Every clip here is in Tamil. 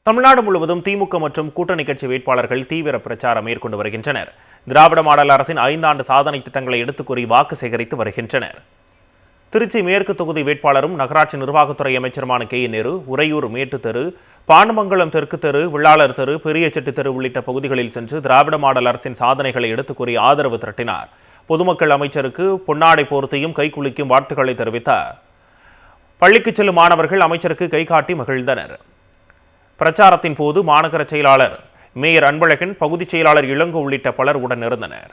தமிழ்நாடு முழுவதும் திமுக மற்றும் கூட்டணி கட்சி வேட்பாளர்கள் தீவிர பிரச்சாரம் மேற்கொண்டு வருகின்றனர். திராவிட மாடல் அரசின் 5 ஆண்டு சாதனை திட்டங்களை எடுத்துக் கூறி வாக்கு சேகரித்து வருகின்றனர். திருச்சி மேற்கு தொகுதி வேட்பாளரும் நகராட்சி நிர்வாகத்துறை அமைச்சருமான கே. நேரு உறையூர் மேட்டு தெரு, பாண்டமங்கலம் தெற்கு தெரு, விழாளர் தெரு, பெரிய செட்டி தெரு உள்ளிட்ட பகுதிகளில் சென்று திராவிட மாடல் அரசின் சாதனைகளை எடுத்துக் கூறி ஆதரவு திரட்டினார். பொதுமக்கள் அமைச்சருக்கு பொன்னாடை போர்த்தியும் கைக்குலுக்கும் வாழ்த்துக்களை தெரிவித்தார். பள்ளிக்கு செல்லும் மாணவர்கள் அமைச்சருக்கு கைகாட்டி மகிழ்ந்தனர். பிரச்சாரத்தின் போது மாநகர செயலாளர் மேயர் அன்பழகன், பகுதிச் செயலாளர் இளங்கோ உள்ளிட்ட பலர் உடனிருந்தனர்.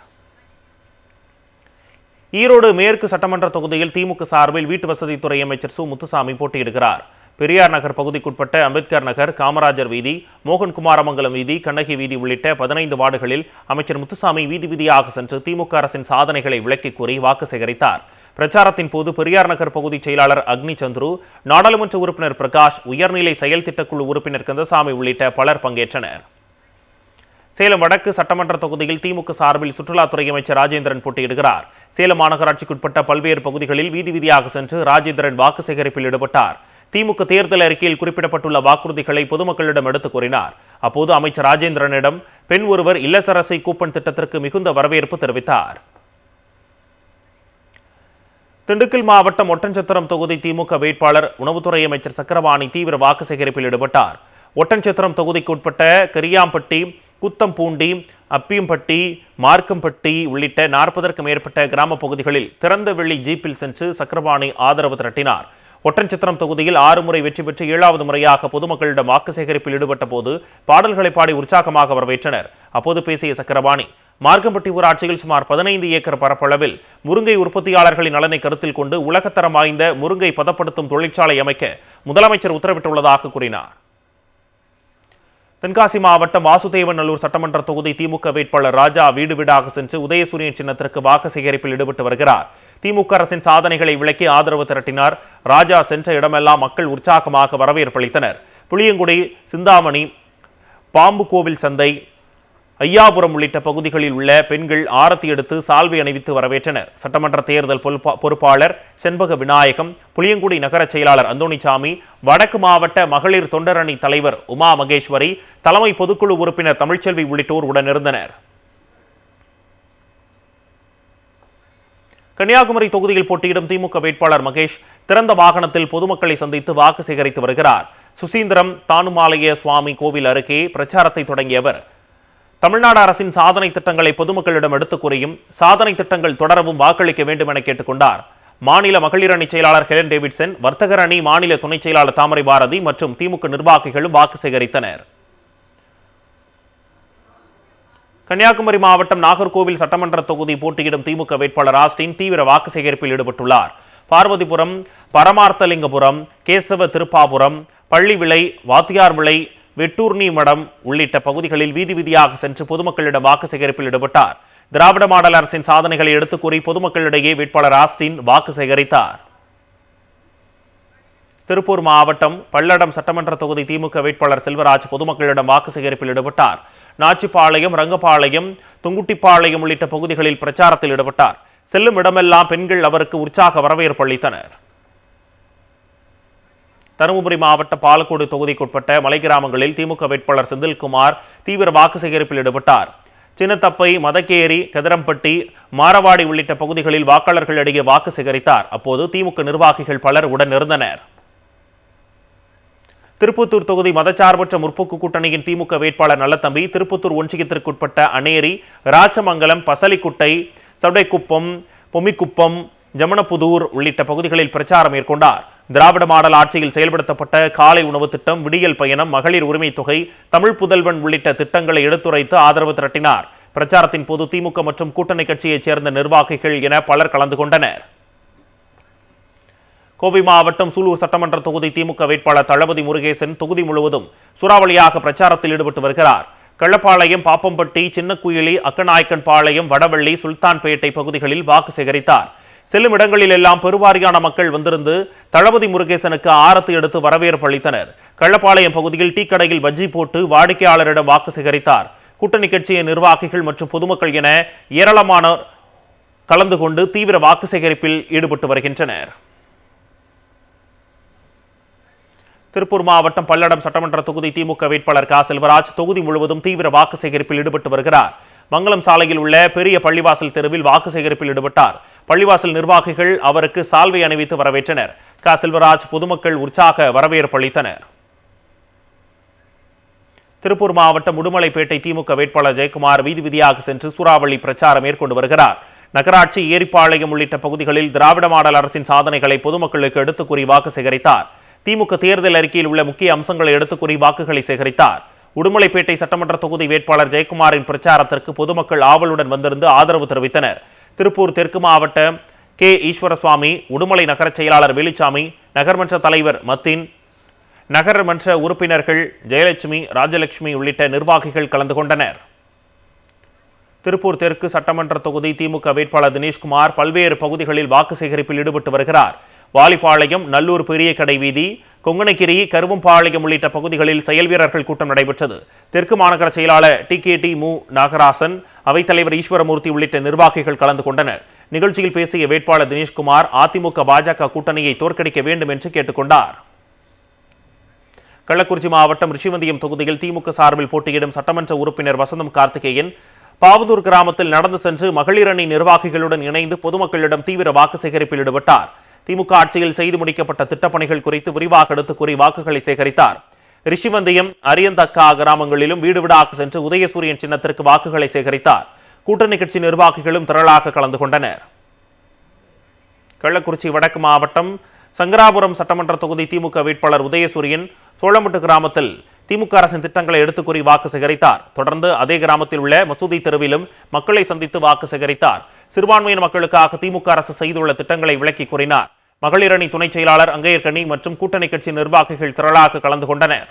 ஈரோடு மேற்கு சட்டமன்ற தொகுதியில் திமுக சார்பில் வீட்டு வசதித்துறை அமைச்சர் சு. முத்துசாமி போட்டியிடுகிறார். பெரியார் நகர் பகுதிக்குட்பட்ட அம்பேத்கர் நகர், காமராஜர் வீதி, மோகன்குமாரமங்கலம் வீதி, கண்ணகி வீதி உள்ளிட்ட 15 வார்டுகளில் அமைச்சர் முத்துசாமி வீதி வீதியாக சென்று திமுக அரசின் சாதனைகளை விளக்கிக் கூறி வாக்கு சேகரித்தார். பிரச்சாரத்தின் போது பெரியார் நகர் பகுதி செயலாளர் அக்னி சந்துரு, நாடாளுமன்ற உறுப்பினர் பிரகாஷ், உயர்நிலை செயல் திட்டக்குழு உறுப்பினர் கந்தசாமி உள்ளிட்ட பலர் பங்கேற்றனர். சேலம் வடக்கு சட்டமன்ற தொகுதியில் திமுக சார்பில் சுற்றுலாத்துறை அமைச்சர் ராஜேந்திரன் போட்டியிடுகிறார். சேலம் மாநகராட்சிக்குட்பட்ட பல்வேறு பகுதிகளில் வீதி வீதியாக சென்று ராஜேந்திரன் வாக்கு சேகரிப்பில் ஈடுபட்டார். திமுக தேர்தல் அறிக்கையில் குறிப்பிடப்பட்டுள்ள வாக்குறுதிகளை பொதுமக்களிடம் எடுத்துக் கூறினார். அப்போது அமைச்சர் ராஜேந்திரனிடம் பெண் ஒருவர் இல்லத்தரசி கூப்பன் திட்டத்திற்கு மிகுந்த வரவேற்பு தெரிவித்தார். திண்டுக்கல் மாவட்டம் ஒட்டன்சத்திரம் தொகுதி திமுக வேட்பாளர் உணவுத்துறை அமைச்சர் சக்கரபாணி தீவிர வாக்கு சேகரிப்பில் ஈடுபட்டார். ஒட்டன்சத்திரம் தொகுதிக்கு உட்பட்ட கரியாம்பட்டி, குத்தம்பூண்டி, அப்பியம்பட்டி, மார்க்கம்பட்டி உள்ளிட்ட 40க்கும் மேற்பட்ட கிராம பகுதிகளில் திறந்த வெளி ஜீப்பில் சென்று சக்கரபாணி ஆதரவு திரட்டினார். ஒட்டன்சத்திரம் தொகுதியில் 6 முறை வெற்றி பெற்று 7வது முறையாக பொதுமக்களிடம் வாக்கு சேகரிப்பில் ஈடுபட்ட போது பாடல்களை பாடி உற்சாகமாக வரவேற்றனர். அப்போது பேசிய சக்கரபாணி, மார்க்கம்பட்டி ஊராட்சியில் சுமார் 15 ஏக்கர் பரப்பளவில் முருங்கை உற்பத்தியாளர்களின் நலனை கருத்தில் கொண்டு உலகத்தரம் வாய்ந்த முருங்கை பதப்படுத்தும் தொழிற்சாலை அமைக்க முதலமைச்சர் உத்தரவிட்டுள்ளதாக கூறினார். தென்காசி மாவட்டம் வாசுதேவநல்லூர் சட்டமன்ற தொகுதி திமுக வேட்பாளர் ராஜா வீடு வீடாக சென்று உதயசூரியன் சின்னத்திற்கு வாக்கு சேகரிப்பில் ஈடுபட்டு வருகிறார். திமுக அரசின் சாதனைகளை விளக்கி ஆதரவு திரட்டினார். ராஜா சென்ற இடமெல்லாம் மக்கள் உற்சாகமாக வரவேற்பளித்தனர். புளியங்குடி, சிந்தாமணி, பாம்பு கோவில் சந்தை, ஐயாபுரம் உள்ளிட்ட பகுதிகளில் உள்ள பெண்கள் ஆரத்தி எடுத்து சால்வை அணிவித்து வரவேற்றனர். சட்டமன்ற தேர்தல் பொறுப்பாளர் செண்பக விநாயகம், புளியங்குடி நகர செயலாளர் அந்தோணிசாமி, வடக்கு மாவட்ட மகளிர் தொண்டரணி தலைவர் உமா மகேஸ்வரி, தலைமை பொதுக்குழு உறுப்பினர் தமிழ்ச்செல்வி உள்ளிட்டோர் உடனிருந்தனர். கன்னியாகுமரி தொகுதியில் போட்டியிடும் திமுக வேட்பாளர் மகேஷ் திறந்த வாகனத்தில் பொதுமக்களை சந்தித்து வாக்கு சேகரித்து வருகிறார். சுசீந்திரம் தானுமாலய சுவாமி கோவில் அருகே பிரச்சாரத்தை தொடங்கிய அவர் தமிழ்நாடு அரசின் சாதனை திட்டங்களை பொதுமக்களிடம் எடுத்துக் கூறியும் சாதனை திட்டங்கள் தொடரவும் வாக்களிக்க வேண்டும் என கேட்டுக்கொண்டார். மாநில மகளிர் அணி செயலாளர் ஹெலன் டேவிட்சன், வர்த்தகர் அணி மாநில துணை செயலாளர் தாமரை பாரதி மற்றும் திமுக நிர்வாகிகளும் வாக்கு சேகரித்தனர். கன்னியாகுமரி மாவட்டம் நாகர்கோவில் சட்டமன்ற தொகுதி போட்டியிடும் திமுக வேட்பாளர் ஆஸ்டின் தீவிர வாக்கு சேகரிப்பில் ஈடுபட்டுள்ளார். பார்வதிபுரம், பரமார்த்தலிங்கபுரம், கேசவ திருப்பாபுரம், பள்ளிவிளை, வாத்தியார் விளை, வெட்டூர்னி மடம் உள்ளிட்ட பகுதிகளில் வீதி வீதியாக சென்று பொதுமக்களிடம் வாக்கு சேகரிப்பில் ஈடுபட்டார். திராவிட மாடல் அரசின் சாதனைகளை எடுத்துக் கூறி பொதுமக்களிடையே வேட்பாளர் ஆஸ்டின் வாக்கு சேகரித்தார். திருப்பூர் மாவட்டம் பல்லடம் சட்டமன்ற தொகுதி திமுக வேட்பாளர் செல்வராஜ் பொதுமக்களிடம் வாக்கு சேகரிப்பில் ஈடுபட்டார். நாச்சிப்பாளையம், ரங்கபாளையம், துங்குட்டிப்பாளையம் உள்ளிட்ட பகுதிகளில் பிரச்சாரத்தில் ஈடுபட்டார். செல்லும் இடமெல்லாம் பெண்கள் அவருக்கு உற்சாக வரவேற்பு அளித்தனர். தருமபுரி மாவட்ட பாலக்கோடு தொகுதிக்குட்பட்ட மலை கிராமங்களில் திமுக வேட்பாளர் செந்தில்குமார் தீவிர வாக்கு சேகரிப்பில் ஈடுபட்டார். சின்னத்தப்பை, மதக்கேரி, கதிரம்பட்டி, மாரவாடி உள்ளிட்ட பகுதிகளில் வாக்காளர்களிடையே வாக்கு சேகரித்தார். அப்போது திமுக நிர்வாகிகள் பலர் உடனிருந்தனர். திருப்பத்தூர் தொகுதி மதச்சார்பற்ற முற்போக்கு கூட்டணியின் திமுக வேட்பாளர் நல்லதம்பி திருப்பத்தூர் ஒன்றியத்திற்குட்பட்ட அனேரி, ராச்சமங்கலம், பசலிக்குட்டை, சவுடைக்குப்பம், பொம்மிக்குப்பம், ஜமனப்புதூர் உள்ளிட்ட பகுதிகளில் பிரச்சாரம் மேற்கொண்டார். திராவிட மாடல் ஆட்சியில் செயல்படுத்தப்பட்ட காலை உணவு திட்டம், விடியல் பயணம், மகளிர் உரிமை தொகை, தமிழ் புதல்வன் உள்ளிட்ட திட்டங்களை எடுத்துரைத்து ஆதரவு திரட்டினார். பிரச்சாரத்தின் போது திமுக மற்றும் கூட்டணி கட்சியைச் சேர்ந்த நிர்வாகிகள் என பலர் கலந்து கொண்டனர். கோவை மாவட்டம் சூலூர் சட்டமன்ற தொகுதி திமுக வேட்பாளர் தளபதி முருகேசன் தொகுதி முழுவதும் சூறாவளியாக பிரச்சாரத்தில் ஈடுபட்டு வருகிறார். கள்ளப்பாளையம், பாப்பம்பட்டி, சின்னக்குயிலி, அக்கநாயக்கன் பாளையம், வடவள்ளி, சுல்தான்பேட்டை பகுதிகளில் வாக்கு சேகரித்தார். செல்லும் இடங்களில் எல்லாம் பெருவாரியான மக்கள் வந்திருந்து தளபதி முருகேசனுக்கு ஆரத்தி எடுத்து வரவேற்பு அளித்தனர். கள்ளப்பாளையம் பகுதியில் டீ கடையில் பஜ்ஜி போட்டு வாடிக்கையாளரிடம் வாக்கு சேகரித்தார். கூட்டணி கட்சியின் நிர்வாகிகள் மற்றும் பொதுமக்கள் என ஏராளமானோர் கலந்து கொண்டு தீவிர வாக்கு சேகரிப்பில் ஈடுபட்டு வருகின்றனர். திருப்பூர் மாவட்டம் பல்லடம் சட்டமன்ற தொகுதி திமுக வேட்பாளர் க செல்வராஜ் தொகுதி முழுவதும் தீவிர வாக்கு சேகரிப்பில் ஈடுபட்டு வருகிறார். மங்கலம் சாலையில் உள்ள பெரிய பள்ளிவாசல் தெருவில் வாக்கு சேகரிப்பில் ஈடுபட்டார். பள்ளிவாசல் நிர்வாகிகள் அவருக்கு சால்வை அணிவித்து வரவேற்றனர். க செல்வராஜ் பொதுமக்கள் உற்சாக வரவேற்பு அளித்தனர். திருப்பூர் மாவட்டம் உடுமலைப்பேட்டை திமுக வேட்பாளர் ஜெயக்குமார் வீதி வீதியாக சென்று சூறாவளி பிரச்சாரம் மேற்கொண்டு வருகிறார். நகராட்சி, ஏரிப்பாளையம் உள்ளிட்ட பகுதிகளில் திராவிட மாடல் அரசின் சாதனைகளை பொதுமக்களுக்கு எடுத்துக் கூறி வாக்கு சேகரித்தார். திமுக தேர்தல் அறிக்கையில் உள்ள முக்கிய அம்சங்களை எடுத்துக் கூறி வாக்குகளை சேகரித்தார். உடுமலைப்பேட்டை சட்டமன்ற தொகுதி வேட்பாளர் ஜெயக்குமாரின் பிரச்சாரத்திற்கு பொதுமக்கள் ஆவலுடன் வந்திருந்து ஆதரவு தெரிவித்தனர். திருப்பூர் தெற்கு மாவட்டம் கே ஈஸ்வரசுவாமி, உடுமலை நகர செயலாளர் வேலுச்சாமி, நகர்மன்ற தலைவர் மத்தின், நகர்மன்ற உறுப்பினர்கள் ஜெயலட்சுமி, ராஜலட்சுமி உள்ளிட்ட நிர்வாகிகள் கலந்து கொண்டனர். திருப்பூர் தெற்கு சட்டமன்ற தொகுதி திமுக வேட்பாளர் தினேஷ்குமார் பல்வேறு பகுதிகளில் வாக்கு சேகரிப்பில் ஈடுபட்டு வருகிறார். வாலிப்பாளையம், நல்லூர் பெரிய கடை வீதி, கொங்கணகிரி, கருவம்பாளையம் உள்ளிட்ட பகுதிகளில் செயல் வீரர்கள் கூட்டம் நடைபெற்றது. தெற்கு மாநகர செயலாளர் டி.கே.டி. மு. நாகராசன், அவைத்தலைவர் ஈஸ்வரமூர்த்தி உள்ளிட்ட நிர்வாகிகள் கலந்து கொண்டனர். நிகழ்ச்சியில் பேசிய வேட்பாளர் தினேஷ்குமார் அதிமுக பாஜக கூட்டணியை தோற்கடிக்க வேண்டும் என்று கேட்டுக்கொண்டார். கள்ளக்குறிச்சி மாவட்டம் ரிஷிவந்தியம் தொகுதியில் திமுக சார்பில் போட்டியிடும் சட்டமன்ற உறுப்பினர் வசந்தம் கார்த்திகேயன் பாவதூர் கிராமத்தில் நடந்து சென்று மகளிர் அணி நிர்வாகிகளுடன் இணைந்து பொதுமக்களிடம் தீவிர வாக்கு சேகரிப்பில் ஈடுபட்டார். திமுக ஆட்சியில் செய்து முடிக்கப்பட்ட திட்டப்பணிகள் குறித்து விரிவாக எடுத்துக் கூறி வாக்குகளை சேகரித்தார். ரிஷிவந்தியம், அரியந்தக்கா கிராமங்களிலும் வீடு வீடாக சென்று உதயசூரியன் சின்னத்திற்கு வாக்குகளை சேகரித்தார். கூட்டணி கட்சி நிர்வாகிகளும் திரளாக கலந்து கொண்டனர். கள்ளக்குறிச்சி வடக்கு மாவட்டம் சங்கராபுரம் சட்டமன்ற தொகுதி திமுக வேட்பாளர் உதயசூரியன் சோளமுட்டு கிராமத்தில் திமுக அரசின் திட்டங்களை எடுத்துக் கூறி வாக்கு சேகரித்தார். தொடர்ந்து அதே கிராமத்தில் உள்ள மசூதி தெருவிலும் மக்களை சந்தித்து வாக்கு சேகரித்தார். சிறுபான்மையின மக்களுக்காக திமுக அரசு செய்துள்ள திட்டங்களை விளக்கி கூறினார். மகளிர் அணி துணை செயலாளர் அங்கையர்கனி மற்றும் கூட்டணி கட்சி நிர்வாகிகள் திரளாக கலந்து கொண்டனர்.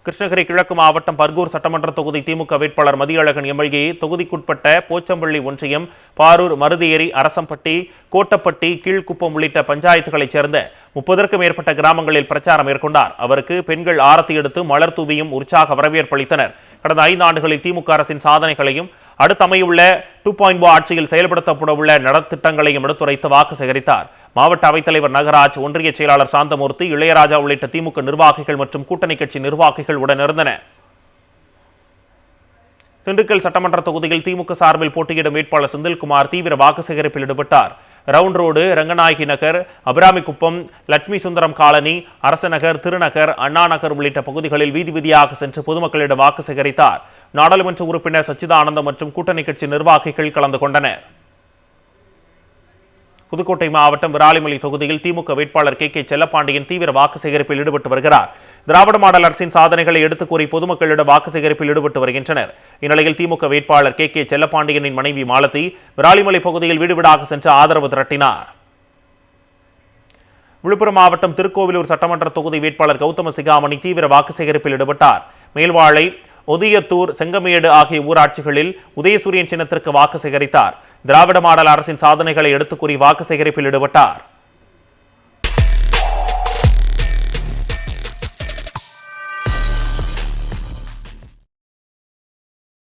கிருஷ்ணகிரி கிழக்கு மாவட்டம் பர்கூர் சட்டமன்ற தொகுதி திமுக வேட்பாளர் மதியழகன் எம்எல்ஏ தொகுதிக்குட்பட்ட போச்சம்பள்ளி ஒன்றியம், பாரூர், மருதேரி, அரசம்பட்டி, கோட்டப்பட்டி, கீழ்குப்பம் உள்ளிட்ட பஞ்சாயத்துகளைச் சேர்ந்த 30க்கும் மேற்பட்ட கிராமங்களில் பிரச்சாரம் மேற்கொண்டார். அவருக்கு பெண்கள் ஆரத்தி எடுத்து மலர் தூவியும் உற்சாக வரவேற்பு அளித்தனர். கடந்த 5 ஆண்டுகளில் திமுக அரசின் சாதனைகளையும் அடுத்து அமையுள்ள 2.0 ஆட்சியில் செயல்படுத்தப்பட உள்ள நலத்திட்டங்களையும் எடுத்துரைத்து வாக்கு சேகரித்தார். மாவட்ட அவைத்தலைவர் நகராஜ், ஒன்றிய செயலாளர் சாந்தமூர்த்தி, இளையராஜா உள்ளிட்ட திமுக நிர்வாகிகள் மற்றும் கூட்டணி கட்சி நிர்வாகிகள் உடனிருந்தனர். திண்டுக்கல் சட்டமன்ற தொகுதியில் திமுக சார்பில் போட்டியிடும் வேட்பாளர் செந்தில்குமார் தீவிர வாக்கு சேகரிப்பில் ஈடுபட்டார். ரவுண்ட் ரோடு, ரங்கநாயகி நகர், அபிராமிக்குப்பம், லட்சுமி சுந்தரம் காலனி, அரசநகர், திருநகர், அண்ணா நகர் உள்ளிட்ட பகுதிகளில் வீதி வீதியாக சென்று பொதுமக்களிடம் வாக்கு சேகரித்தார். நாடாளுமன்ற உறுப்பினர் சச்சிதானந்தம் மற்றும் கூட்டணி கட்சி நிர்வாகிகள் கலந்து கொண்டனர். புதுக்கோட்டை மாவட்டம் விராலிமலை தொகுதியில் திமுக வேட்பாளர் கே. செல்லப்பாண்டியன் தீவிர வாக்கு சேகரிப்பில் ஈடுபட்டு வருகிறார். திராவிட மாடல் அரசின் சாதனைகளை எடுத்துக் கூறி பொதுமக்களிடம் வாக்கு சேகரிப்பில் ஈடுபட்டு வருகின்றனர். இந்நிலையில் திமுக வேட்பாளர் கே. செல்லப்பாண்டியனின் மனைவி மாலதி விராலிமலை பகுதியில் வீடு வீடாக சென்று ஆதரவு திரட்டினார். விழுப்புரம் மாவட்டம் திருக்கோவிலூர் சட்டமன்ற தொகுதி வேட்பாளர் கௌதம சிகாமணி தீவிர வாக்கு சேகரிப்பில் ஈடுபட்டார். மேல்வாழை, ஒதியத்தூர், செங்கமேடு ஆகிய ஊராட்சிகளில் உதயசூரியன் சின்னத்திற்கு வாக்கு சேகரித்தார். திராவிட மாடல் அரசின் சாதனைகளை எடுத்துக் கூறி வாக்கு சேகரிப்பில் ஈடுபட்டார்.